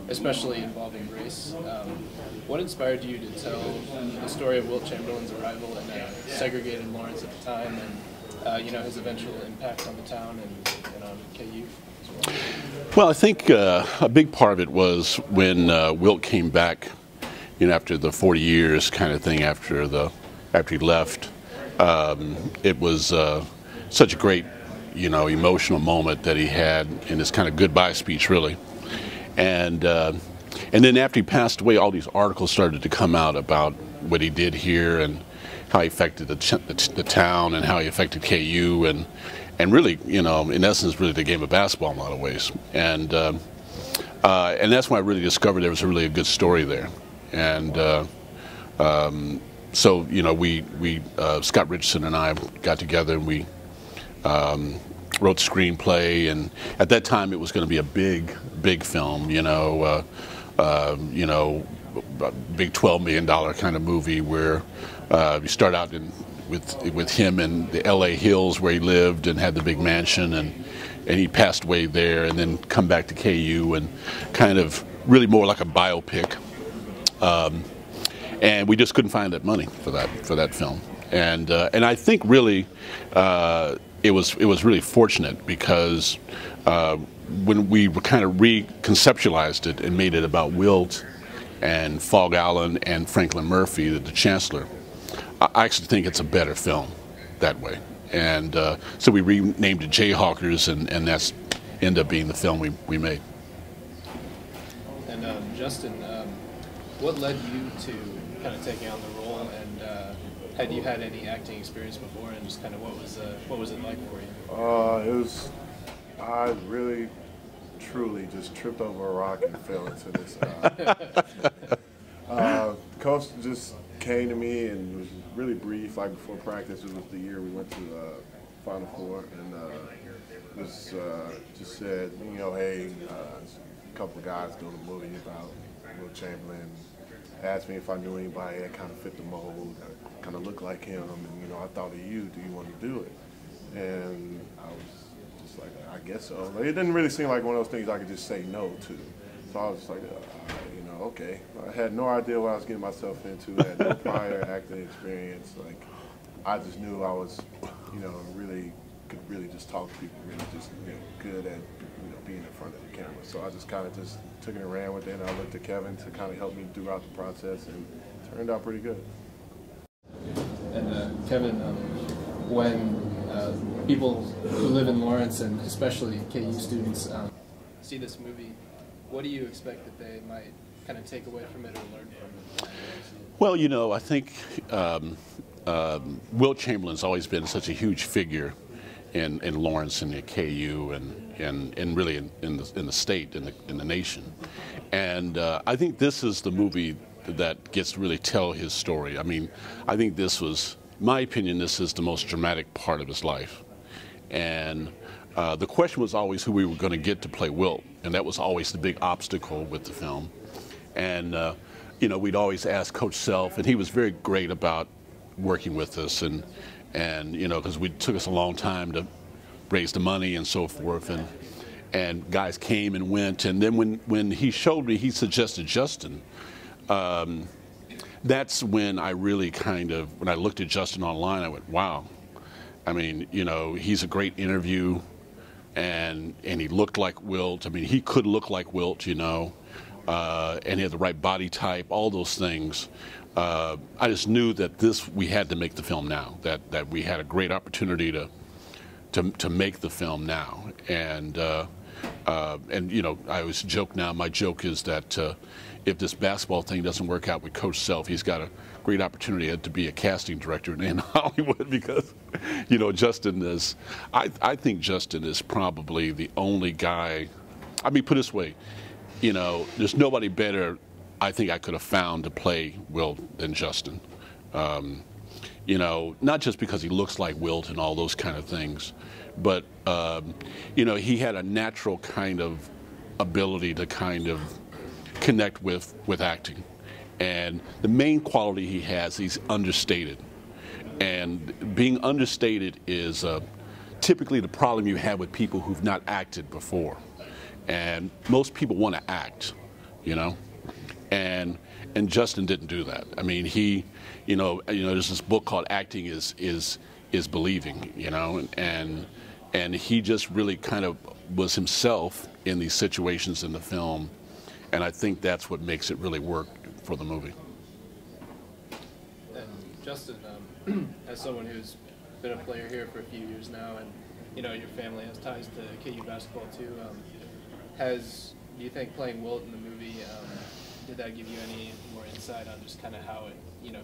especially involving race. What inspired you to tell the story of Wilt Chamberlain's arrival in segregated Lawrence at the time, and his eventual impact on the town and on KU? Well, I think a big part of it was when Wilt came back, after the 40 years kind of thing after he left. It was such a great, emotional moment that he had in his kind of goodbye speech, really. And then after he passed away, all these articles started to come out about what he did here and how he affected the town and how he affected KU and really, in essence, really the game of basketball in a lot of ways. And that's when I really discovered there was really a good story there. And so, we Scott Richardson and I got together and we wrote the screenplay. And at that time, it was going to be a big film, big $12 million kind of movie where we start out with him in the L.A. Hills where he lived and had the big mansion, and he passed away there, and then come back to KU and kind of really more like a biopic. And we just couldn't find that money for that film, and I think really it was really fortunate because when we kind of reconceptualized it and made it about Wilt and Fog Allen and Franklin Murphy, the chancellor, I actually think it's a better film that way. And so we renamed it Jayhawkers, and that's ended up being the film we made. And Justin, what led you to kind of taking on the role, and had you had any acting experience before, and just kind of what was it like for you? I really, truly just tripped over a rock and fell into this. Coach just came to me and it was really brief, like before practice. It was the year we went to Final Four, and just said, hey, a couple of guys doing a movie about Wilt Chamberlain. Asked me if I knew anybody that kind of fit the mold, that kind of looked like him, and I thought of you. Do you want to do it? And I was just like, I guess so. It didn't really seem like one of those things I could just say no to. So I was just like, okay. I had no idea what I was getting myself into. I had no prior acting experience. Like, I just knew I was, really could really just talk to people, really just good at being in front of the camera. So I just kind of just took it and ran with it, and I looked at Kevin to kind of help me throughout the process, and it turned out pretty good. And Kevin, when people who live in Lawrence, and especially KU students, see this movie, what do you expect that they might kind of take away from it or learn from it? Well, I think Wilt Chamberlain's always been such a huge figure in Lawrence and the KU and really in the state, in the nation. And I think this is the movie that gets to really tell his story. I mean, I think this was, in my opinion, this is the most dramatic part of his life. And the question was always who we were going to get to play Wilt, and that was always the big obstacle with the film. And we'd always ask Coach Self, and he was very great about working with us, and because it took us a long time to raise the money and so forth, and guys came and went, and then when he showed me, he suggested Justin. That's when I really when I looked at Justin online, I went, wow. I mean, he's a great interview, and he looked like Wilt. I mean, he could look like Wilt, and he had the right body type, all those things. I just knew that we had to make the film now, that we had a great opportunity to make the film now. And I always joke now, my joke is that if this basketball thing doesn't work out with Coach Self, he's got a great opportunity to be a casting director in Hollywood, because, Justin is, I think Justin is probably the only guy, I mean, put it this way, there's nobody better I think I could have found to play Wilt than Justin. Not just because he looks like Wilt and all those kind of things, but, he had a natural kind of ability to kind of connect with acting. And the main quality he has, he's understated. And being understated is typically the problem you have with people who've not acted before. and most people want to act, you know, and Justin didn't do that. I mean, he, there's this book called Acting is Believing, you know, and he just really kind of was himself in these situations in the film, and I think that's what makes it really work for the movie. And Justin, as someone who's been a player here for a few years now, and your family has ties to KU basketball too, do you think playing Wilt in the movie, did that give you any more insight on just kind of how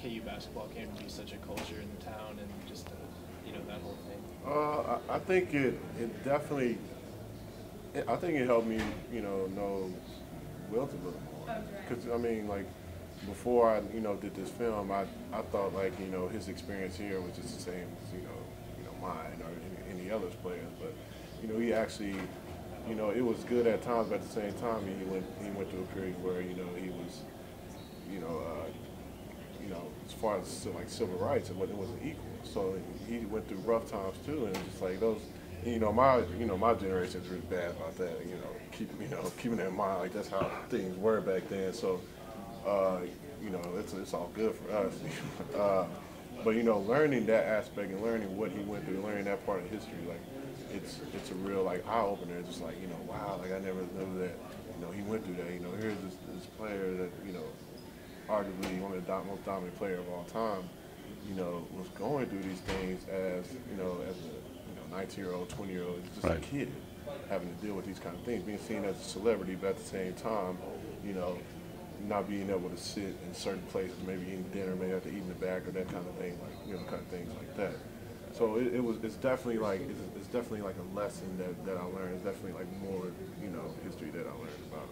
KU basketball came to be such a culture in the town and just that whole thing? I think it definitely. I think it helped me, know Wilt a little more. Because I mean, like before I, did this film, I thought like his experience here was just the same as mine or any other players. But he actually, it was good at times. But at the same time, he went through a period where he was, as far as like civil rights, it wasn't equal. So he went through rough times too, and it's just like those. My generation's really bad about that. Keeping that in mind, like that's how things were back then. So, it's all good for us. But learning that aspect and learning what he went through, learning that part of history, like it's a real like eye opener. It's just like wow, like I never knew that. He went through that. Here's this player that arguably one of the most dominant player of all time. Was going through these things as as a 19-year-old, 20-year-old, just right. a kid having to deal with these kind of things, being seen as a celebrity, but at the same time, not being able to sit in certain places, maybe eating dinner, maybe have to eat in the back or that kind of thing, like kind of things like that. So it's definitely like a lesson that I learned. It's definitely like more history that I learned about.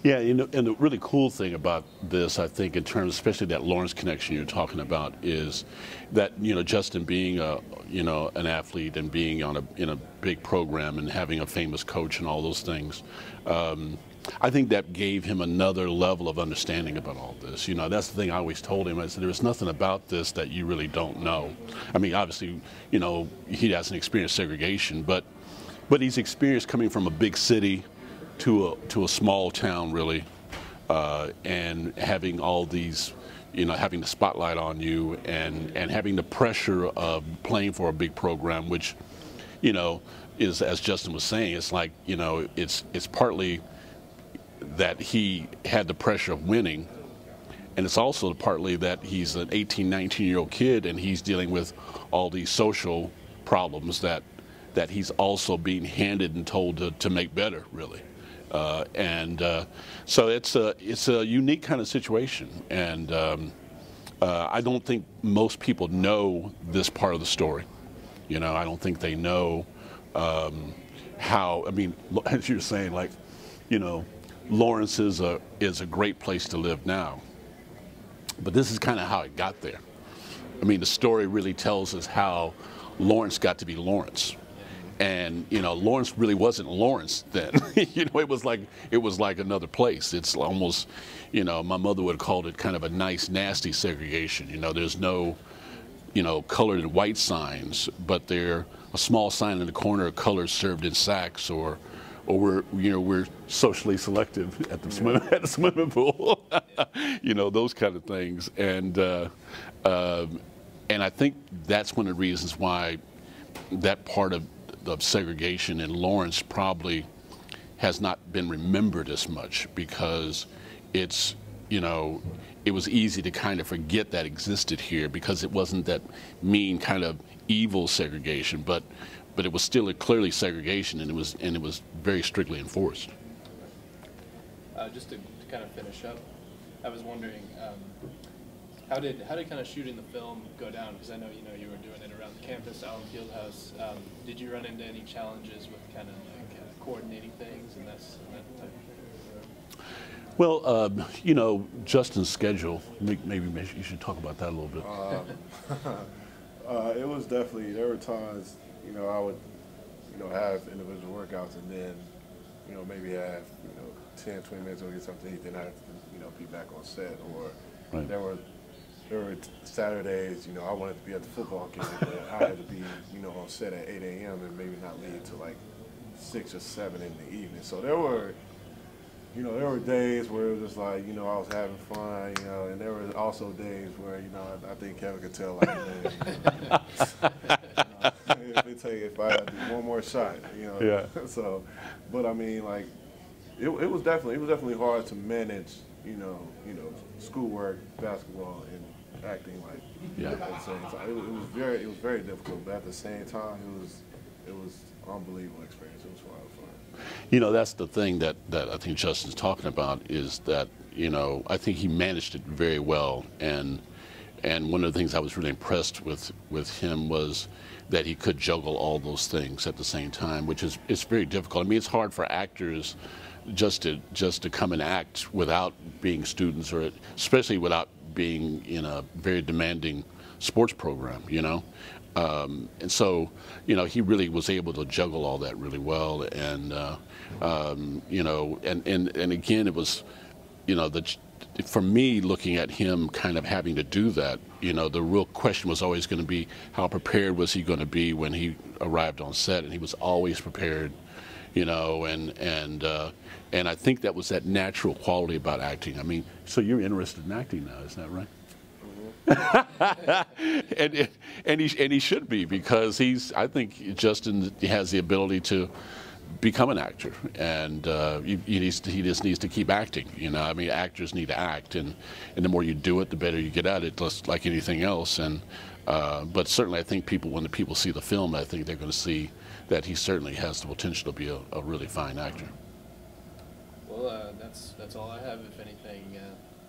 Yeah, and the really cool thing about this, I think, in terms, especially that Lawrence connection you're talking about, is that Justin being an athlete and being in a big program and having a famous coach and all those things, I think that gave him another level of understanding about all this. That's the thing I always told him. I said, there's nothing about this that you really don't know. I mean, obviously, he hasn't experienced segregation, but he's experienced coming from a big city to a small town, really, and having all these, having the spotlight on you and having the pressure of playing for a big program, which, is, as Justin was saying, it's like, it's partly that he had the pressure of winning, and it's also partly that he's an 18, 19-year-old kid and he's dealing with all these social problems that he's also being handed and told to make better, really. So it's a unique kind of situation, and I don't think most people know this part of the story. I don't think they know how. I mean, as you're saying, like, Lawrence is a great place to live now, but this is kind of how it got there. I mean, the story really tells us how Lawrence got to be Lawrence. And Lawrence really wasn't Lawrence then. It was like another place. It's almost, my mother would have called it kind of a nice, nasty segregation. There's no, colored and white signs, but they're a small sign in the corner of colors served in sacks, or we're socially selective at the swimming pool. Those kind of things. And I think that's one of the reasons why that part of segregation in Lawrence probably has not been remembered as much, because it's, it was easy to kind of forget that existed here because it wasn't that mean kind of evil segregation, but it was still clearly segregation, and it was very strictly enforced. Just to kind of finish up, I was wondering, how did kind of shooting the film go down? Because I know you were doing it around the campus, out in Fieldhouse. Did you run into any challenges with kind of like coordinating things and that type of thing? Well, Justin's schedule. Maybe you should talk about that a little bit. It was definitely, there were times I would have individual workouts and then maybe have 10, 20 minutes to get something to eat, then I have to be back on set, or right. There were Saturdays, I wanted to be at the football game, but I had to be, on set at 8 a.m. and maybe not leave till like 6 or 7 in the evening. So there were, you know, there were days where it was just like, you know, I was having fun, you know, and there were also days where, you know, I think Kevin could tell, like, if I do one more shot, you know. Yeah. So, but I mean, like, it was definitely hard to manage, you know, schoolwork, basketball, and acting, like, Yeah. at the same time. It was very difficult, but at the same time, it was unbelievable experience. It was a lot of fun. You know, that's the thing that I think Justin's talking about is that, you know, I think he managed it very well. And one of the things I was really impressed with him was that he could juggle all those things at the same time, which is it's very difficult. I mean, it's hard for actors just to come and act without being students, or especially without being in a very demanding sports program, you know. And so, you know, he really was able to juggle all that really well. And, you know, and again, it was, you know, for me, looking at him kind of having to do that, you know, the real question was always going to be how prepared was he going to be when he arrived on set, and he was always prepared, you know, and I think that was that natural quality about acting. I mean, so you're interested in acting now, isn't that right? and he should be, because I think Justin has the ability to become an actor, and he just needs to keep acting. You know, I mean, actors need to act, and the more you do it, the better you get at it, just like anything else. And but certainly, I think when the people see the film, I think they're going to see that he certainly has the potential to be a really fine actor. Well, that's all I have. If anything,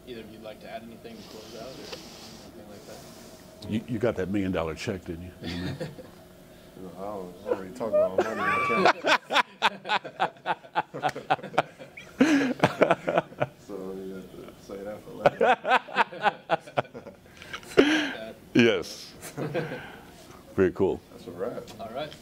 either of you'd like to add anything to close out, or anything like that. You got that $1 million check, didn't you? I was already talking about money in the account. So you have to say that for later. Yes. Very cool. That's a wrap. All right.